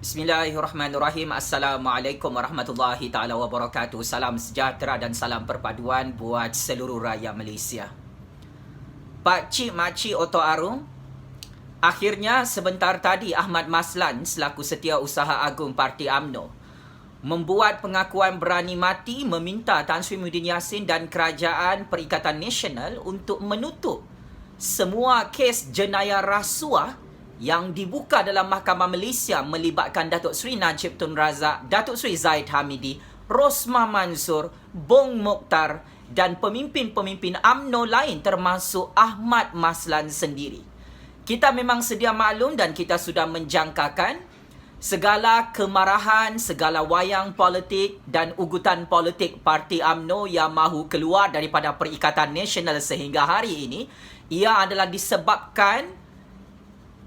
Bismillahirrahmanirrahim. Assalamualaikum warahmatullahi taala wabarakatuh. Salam sejahtera dan salam perpaduan buat seluruh rakyat Malaysia. Pak Cik Makcik Oto Arum, akhirnya sebentar tadi Ahmad Maslan selaku Setiausaha Agung Parti UMNO membuat pengakuan berani mati meminta Tan Sri Muhyiddin Yassin dan Kerajaan Perikatan Nasional untuk menutup semua kes jenayah rasuah yang dibuka dalam Mahkamah Malaysia melibatkan Datuk Seri Najib Tun Razak, Datuk Seri Zahid Hamidi, Rosmah Mansor, Bong Mokhtar dan pemimpin-pemimpin UMNO lain termasuk Ahmad Maslan sendiri. Kita memang sedia maklum dan kita sudah menjangkakan segala kemarahan, segala wayang politik dan ugutan politik Parti UMNO yang mahu keluar daripada Perikatan Nasional sehingga hari ini, ia adalah disebabkan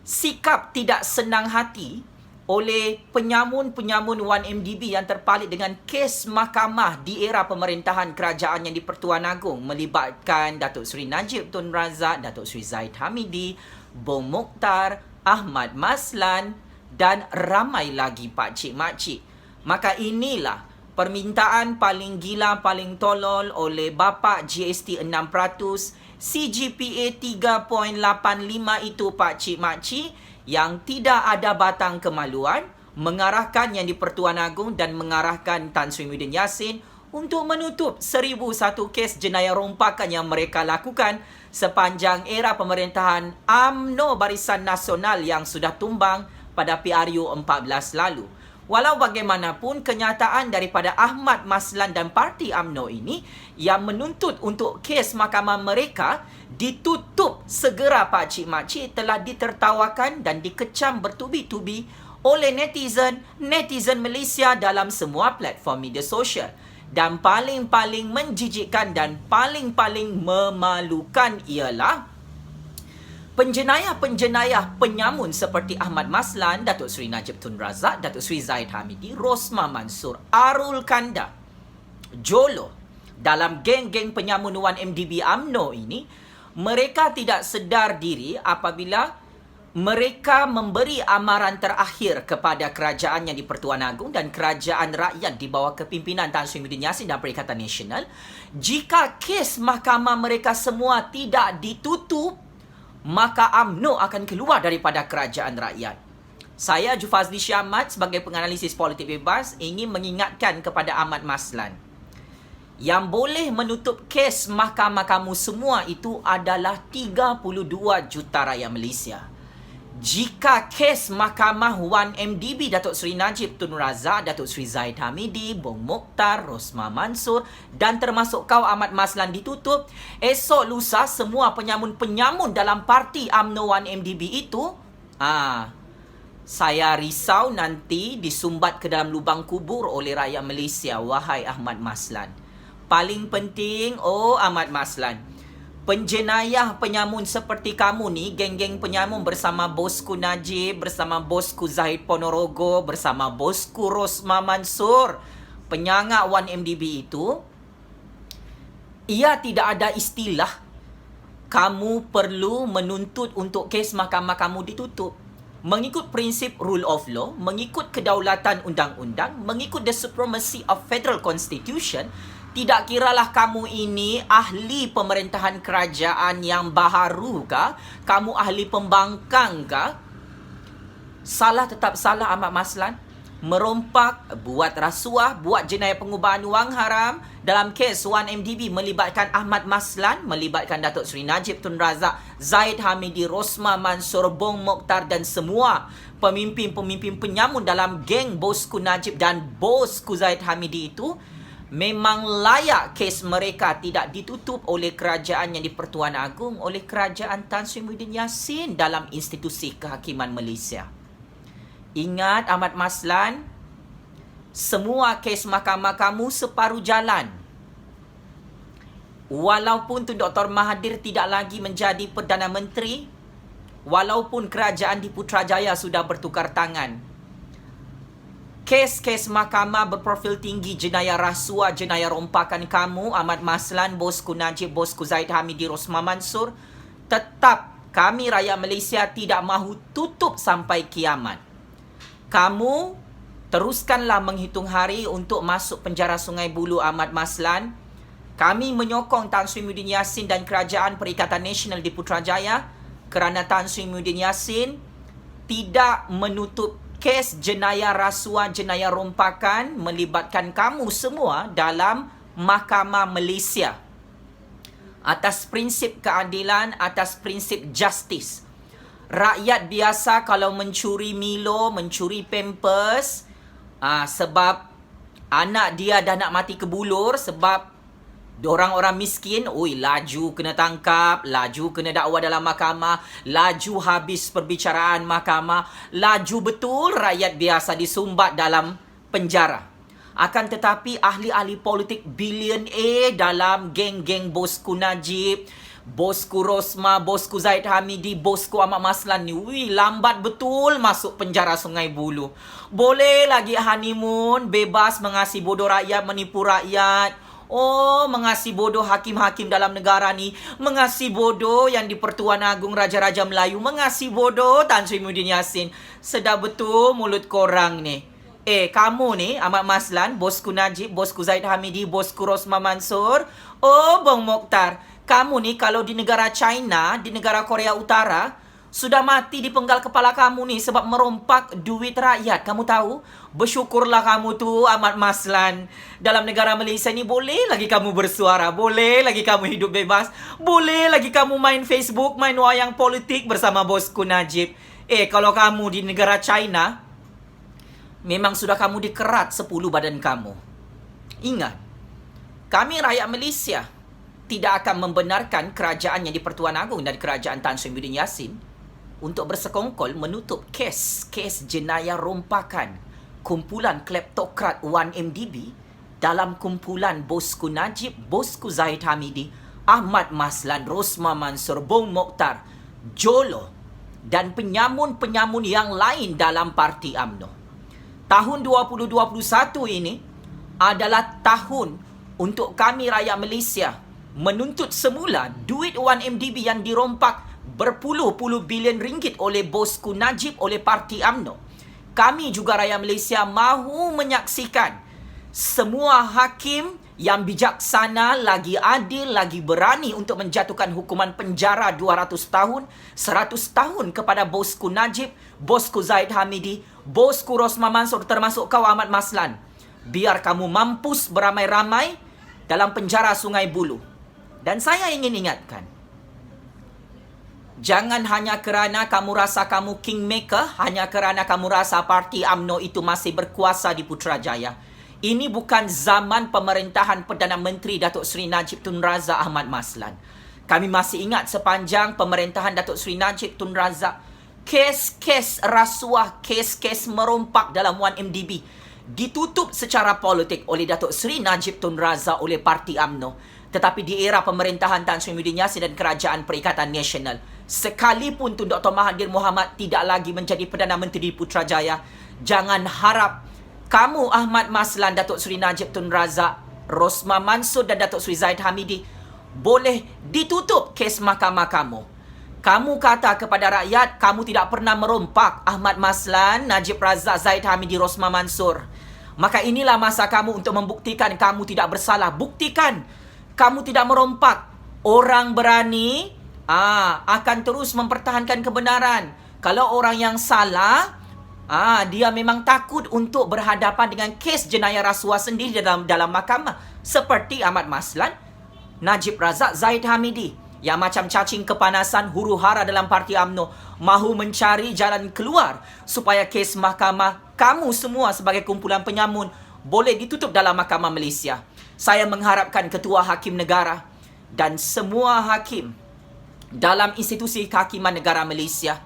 sikap tidak senang hati oleh penyamun-penyamun 1MDB yang terpalit dengan kes mahkamah di era pemerintahan kerajaan yang di-Pertuan Agong melibatkan Datuk Seri Najib Tun Razak, Datuk Seri Zahid Hamidi, Bong Mokhtar, Ahmad Maslan dan ramai lagi pakcik makcik. Maka inilah permintaan paling gila, paling tolol oleh bapa GST 6%, CGPA 3.85 itu pakcik makcik yang tidak ada batang kemaluan mengarahkan yang di-Pertuan Agong dan mengarahkan Tan Sri Muhyiddin Yassin untuk menutup 1001 kes jenayah rompakan yang mereka lakukan sepanjang era pemerintahan UMNO Barisan Nasional yang sudah tumbang pada PRU 14 lalu. Walau bagaimanapun, kenyataan daripada Ahmad Maslan dan Parti UMNO ini yang menuntut untuk kes mahkamah mereka ditutup segera pakcik makcik telah ditertawakan dan dikecam bertubi-tubi oleh netizen Malaysia dalam semua platform media sosial. Dan paling-paling menjijikkan dan paling-paling memalukan ialah penjenayah penyamun seperti Ahmad Maslan, Datuk Seri Najib Tun Razak, Datuk Seri Zahid Hamidi, Rosmah Mansor, Arul Kanda, Jolo dalam geng-geng penyamun 1MDB UMNO ini, mereka tidak sedar diri apabila mereka memberi amaran terakhir kepada kerajaan yang di-Pertuan Agong dan kerajaan rakyat di bawah kepimpinan Tan Sri Muhyiddin Yassin dan Perikatan Nasional. Jika kes mahkamah mereka semua tidak ditutup, maka UMNO akan keluar daripada kerajaan rakyat. Saya Jufazli Syahmat sebagai penganalisis politik bebas ingin mengingatkan kepada Ahmad Maslan, yang boleh menutup kes mahkamah kamu semua itu adalah 32 juta rakyat Malaysia. Jika kes mahkamah 1MDB Datuk Seri Najib Tun Razak, Datuk Seri Zahid Hamidi, Bong Mokhtar, Rosmah Mansor dan termasuk kau Ahmad Maslan ditutup, esok lusa semua penyamun-penyamun dalam parti UMNO 1MDB itu, saya risau nanti disumbat ke dalam lubang kubur oleh rakyat Malaysia, wahai Ahmad Maslan. Paling penting, Ahmad Maslan, penjenayah penyamun seperti kamu ni, geng-geng penyamun bersama bosku Najib, bersama bosku Zahid Ponorogo, bersama bosku Rosmah Mansor, penyangak 1MDB itu, ia tidak ada istilah kamu perlu menuntut untuk kes mahkamah kamu ditutup. Mengikut prinsip rule of law, mengikut kedaulatan undang-undang, mengikut the supremacy of federal constitution, tidak kiralah kamu ini ahli pemerintahan kerajaan yang baharu kah? Kamu ahli pembangkang kah? Salah tetap salah Ahmad Maslan. Merompak, buat rasuah, buat jenayah pengubahan wang haram dalam kes 1MDB melibatkan Ahmad Maslan, melibatkan Datuk Seri Najib Tun Razak, Zahid Hamidi, Rosmah Mansor, Bong Mokhtar dan semua pemimpin-pemimpin penyamun dalam geng bosku Najib dan bosku Zahid Hamidi itu, memang layak kes mereka tidak ditutup oleh kerajaan yang di-Pertuan Agong, oleh kerajaan Tan Sri Muhyiddin Yassin dalam institusi kehakiman Malaysia. Ingat Ahmad Maslan, semua kes mahkamah kamu separuh jalan. Walaupun Tun Dr. Mahathir tidak lagi menjadi Perdana Menteri, walaupun kerajaan di Putrajaya sudah bertukar tangan, kes-kes mahkamah berprofil tinggi jenayah rasuah, jenayah rompakan kamu, Ahmad Maslan, bosku Najib, bosku Zahid Hamidi, Rosmah Mansor, tetap kami rakyat Malaysia tidak mahu tutup sampai kiamat. kamu teruskanlah menghitung hari untuk masuk penjara Sungai Buloh Ahmad Maslan. Kami menyokong Tan Sri Muhyiddin Yassin dan Kerajaan Perikatan Nasional di Putrajaya kerana Tan Sri Muhyiddin Yassin tidak menutup kes jenayah rasuah, jenayah rompakan melibatkan kamu semua dalam Mahkamah Malaysia. Atas prinsip keadilan, atas prinsip justice. Rakyat biasa kalau mencuri Milo, mencuri Pampers, sebab anak dia dah nak mati kebulur, sebab orang-orang miskin, laju kena tangkap, laju kena dakwa dalam mahkamah, laju habis perbicaraan mahkamah, laju betul rakyat biasa disumbat dalam penjara. Akan tetapi ahli-ahli politik billionaire dalam geng-geng bosku Najib, bosku Rosma, bosku Zaid Hamidi, bosku Ahmad Maslan ni, lambat betul masuk penjara Sungai Buloh. Boleh lagi honeymoon, bebas mengasihi bodoh rakyat, menipu rakyat. Mengasihi bodoh hakim-hakim dalam negara ni, mengasihi bodoh yang di Pertuan Agong Raja-Raja Melayu, mengasihi bodoh Tan Sri Muhyiddin Yassin. Sedap betul mulut korang ni. Kamu ni, Ahmad Maslan, bosku Najib, bosku Zaid Hamidi, bosku Rosma Mansur. Bang Mokhtar, kamu ni kalau di negara China, di negara Korea Utara, sudah mati di penggal kepala kamu ni sebab merompak duit rakyat. Kamu tahu? Bersyukurlah kamu tu, Ahmad Maslan. Dalam negara Malaysia ni boleh lagi kamu bersuara, boleh lagi kamu hidup bebas, boleh lagi kamu main Facebook, main wayang politik bersama bosku Najib. Kalau kamu di negara China, memang sudah kamu dikerat 10 badan kamu. Ingat, kami rakyat Malaysia tidak akan membenarkan kerajaan yang di Pertuan Agong dan kerajaan Tan Sri Muhyiddin Yassin untuk bersekongkol menutup kes jenayah rompakan kumpulan kleptokrat 1MDB dalam kumpulan bosku Najib, bosku Zaid Hamidi, Ahmad Maslan, Rosma Mansur, Bong Mokhtar, Jolo dan penyamun-penyamun yang lain dalam Parti UMNO. Tahun 2021 ini adalah tahun untuk kami rakyat Malaysia menuntut semula duit 1MDB yang dirompak berpuluh-puluh bilion ringgit oleh bosku Najib, oleh Parti UMNO. Kami juga rakyat Malaysia mahu menyaksikan semua hakim yang bijaksana, lagi adil, lagi berani untuk menjatuhkan hukuman penjara 200 tahun, 100 tahun kepada bosku Najib, bosku Zaid Hamidi, bosku Rosma Mansur, termasuk kau Ahmad Maslan. Biar kamu mampus beramai-ramai dalam penjara Sungai Buloh. Dan saya ingin ingatkan, jangan hanya kerana kamu rasa kamu kingmaker, hanya kerana kamu rasa Parti UMNO itu masih berkuasa di Putrajaya. Ini bukan zaman pemerintahan Perdana Menteri Datuk Seri Najib Tun Razak Ahmad Maslan. Kami masih ingat sepanjang pemerintahan Datuk Seri Najib Tun Razak, kes-kes rasuah, kes-kes merompak dalam 1MDB ditutup secara politik oleh Datuk Seri Najib Tun Razak, oleh Parti UMNO. Tetapi di era pemerintahan Tan Sri Muhyiddin Yassin dan Kerajaan Perikatan Nasional, sekalipun Tun Dr. Mahathir Mohamad tidak lagi menjadi Perdana Menteri Putrajaya, jangan harap kamu Ahmad Maslan, Datuk Seri Najib Tun Razak, Rosma Mansur dan Datuk Seri Zaid Hamidi boleh ditutup kes mahkamah kamu. Kamu kata kepada rakyat kamu tidak pernah merompak, Ahmad Maslan, Najib Razak, Zaid Hamidi, Rosma Mansur. Maka inilah masa kamu untuk membuktikan kamu tidak bersalah. Buktikan kamu tidak merompak. Orang berani akan terus mempertahankan kebenaran. Kalau orang yang salah, dia memang takut untuk berhadapan dengan kes jenayah rasuah sendiri dalam mahkamah. Seperti Ahmad Maslan, Najib Razak, Zaid Hamidi, yang macam cacing kepanasan huru-hara dalam Parti UMNO, mahu mencari jalan keluar supaya kes mahkamah kamu semua sebagai kumpulan penyamun boleh ditutup dalam Mahkamah Malaysia. Saya mengharapkan Ketua Hakim Negara dan semua hakim dalam institusi kehakiman negara Malaysia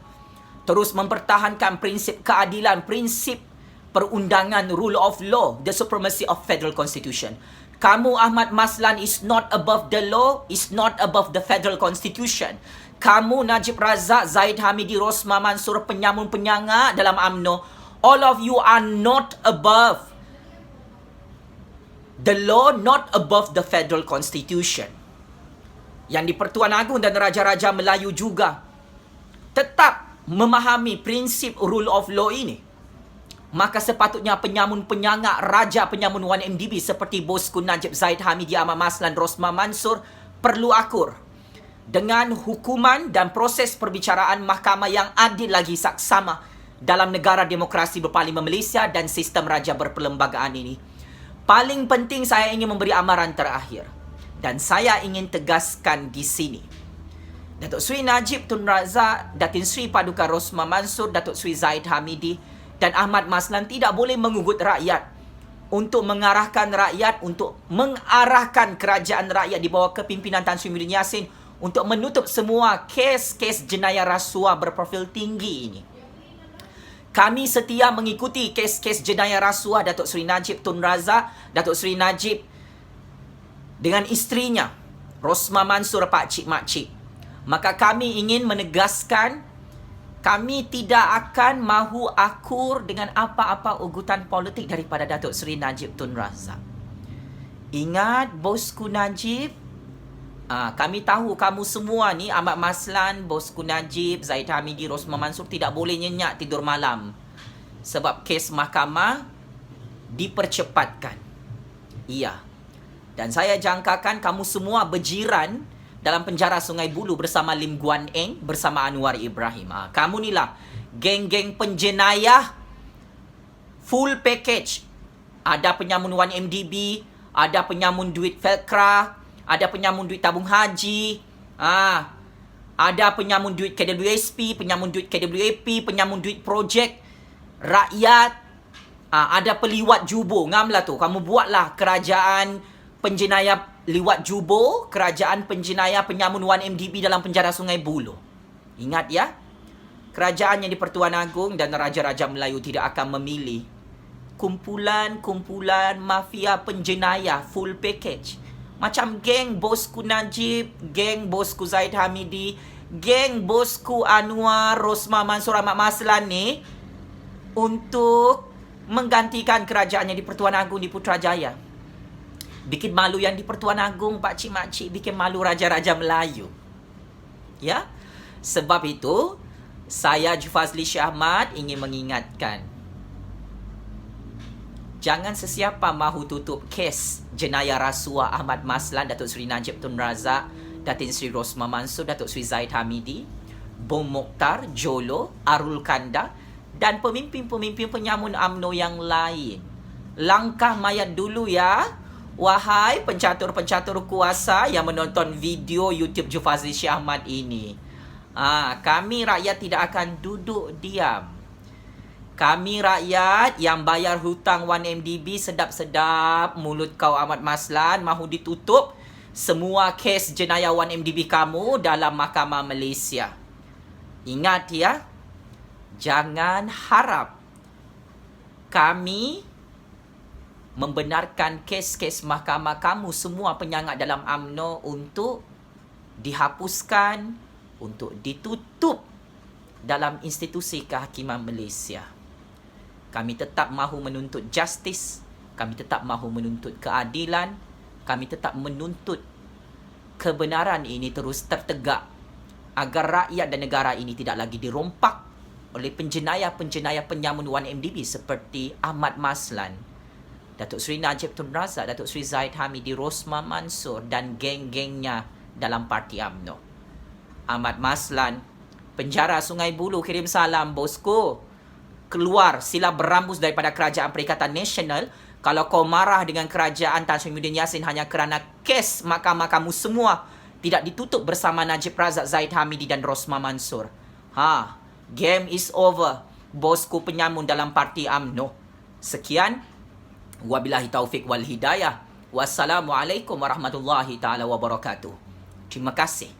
terus mempertahankan prinsip keadilan, prinsip perundangan, rule of law, the supremacy of Federal Constitution. Kamu Ahmad Maslan is not above the law, is not above the Federal Constitution. Kamu Najib Razak, Zaid Hamidi, Rosma Mansur, penyamun-penyangga dalam UMNO, all of you are not above the law, not above the Federal Constitution. Yang di Pertuan Agong dan Raja-Raja Melayu juga tetap memahami prinsip rule of law ini. maka sepatutnya penyamun-penyangak Raja Penyamun 1MDB seperti bosku Najib Zahid Hamidi, Ahmad Maslan, Rosma Mansur perlu akur dengan hukuman dan proses perbicaraan mahkamah yang adil lagi saksama dalam negara demokrasi berparlimen Malaysia dan sistem raja berperlembagaan ini. Paling penting saya ingin memberi amaran terakhir dan saya ingin tegaskan di sini. Datuk Seri Najib Tun Razak, Datin Seri Paduka Rosma Mansur, Datuk Seri Zahid Hamidi dan Ahmad Maslan tidak boleh mengugut rakyat untuk mengarahkan kerajaan rakyat di bawah kepimpinan Tan Sri Muhyiddin Yassin untuk menutup semua kes-kes jenayah rasuah berprofil tinggi ini. Kami setia mengikuti kes-kes jenayah rasuah Datuk Seri Najib Tun Razak, Datuk Seri Najib dengan isterinya Rosma Mansur Pakcik Makcik. Maka kami ingin menegaskan, kami tidak akan mahu akur dengan apa-apa ugutan politik daripada Datuk Seri Najib Tun Razak. Ingat bosku Najib, kami tahu kamu semua ni, Ahmad Maslan, bosku Najib, Zahid Hamidi, Rosma Mansur tidak boleh nyenyak tidur malam sebab kes mahkamah dipercepatkan. Iya. Dan saya jangkakan kamu semua berjiran dalam penjara Sungai Buloh bersama Lim Guan Eng, bersama Anwar Ibrahim. Kamu ni lah geng-geng penjenayah full package. Ada penyamun 1MDB, ada penyamun duit Felcra, ada penyamun duit tabung haji, ada penyamun duit KWSP, penyamun duit KWAP, penyamun duit projek rakyat, ada peliwat jubo. Ngamlah tu, kamu buatlah kerajaan penjenayah liwat jubo, kerajaan penjenayah penyamun 1MDB dalam penjara Sungai Buloh. Ingat ya, kerajaan yang di-Pertuan Agong dan Raja-Raja Melayu tidak akan memilih kumpulan-kumpulan mafia penjenayah full package. Macam geng bosku Najib, geng bosku Zahid Hamidi, geng bosku Anwar, Rosma Mansur, Ahmad Maslan ni untuk menggantikan kerajaan yang di-Pertuan Agong di Putrajaya. Bikin malu yang di-Pertuan Agong, pakcik-makcik, bikin malu Raja-Raja Melayu. Ya? Sebab itu, saya Jufazli Shah Ahmad ingin mengingatkan, jangan sesiapa mahu tutup kes jenayah rasuah Ahmad Maslan, Datuk Seri Najib Tun Razak, Datin Seri Rosma Mansur, Datuk Seri Zahid Hamidi, Bom Mokhtar, Jolo, Arul Kanda dan pemimpin-pemimpin penyamun UMNO yang lain. Langkah mayat dulu ya. Wahai pencatur-pencatur kuasa yang menonton video YouTube Jufazli Shah Ahmad ini. Kami rakyat tidak akan duduk diam. Kami rakyat yang bayar hutang 1MDB sedap-sedap. Mulut kau Ahmad Maslan mahu ditutup semua kes jenayah 1MDB kamu dalam Mahkamah Malaysia. Ingat ya, jangan harap kami membenarkan kes-kes mahkamah kamu semua penyangak dalam UMNO untuk dihapuskan, untuk ditutup dalam institusi kehakiman Malaysia. Kami tetap mahu menuntut justice, kami tetap mahu menuntut keadilan, kami tetap menuntut kebenaran ini terus tertegak agar rakyat dan negara ini tidak lagi dirompak oleh penjenayah-penjenayah penyamun 1MDB seperti Ahmad Maslan, Datuk Seri Najib Tun Razak, Datuk Seri Zahid Hamidi, Rosma Mansur dan geng-gengnya dalam parti UMNO. Ahmad Maslan, penjara Sungai Buloh, kirim salam bosku. Keluar, sila berambus daripada Kerajaan Perikatan Nasional. Kalau kau marah dengan kerajaan Tan Sri Muhyiddin Yassin hanya kerana kes mahkamah kamu semua tidak ditutup bersama Najib Razak, Zahid Hamidi dan Rosma Mansur. Game is over. Bosku penyamun dalam parti UMNO. Sekian. Wabillahi taufiq wal hidayah. Wassalamualaikum warahmatullahi taala wabarakatuh. Terima kasih.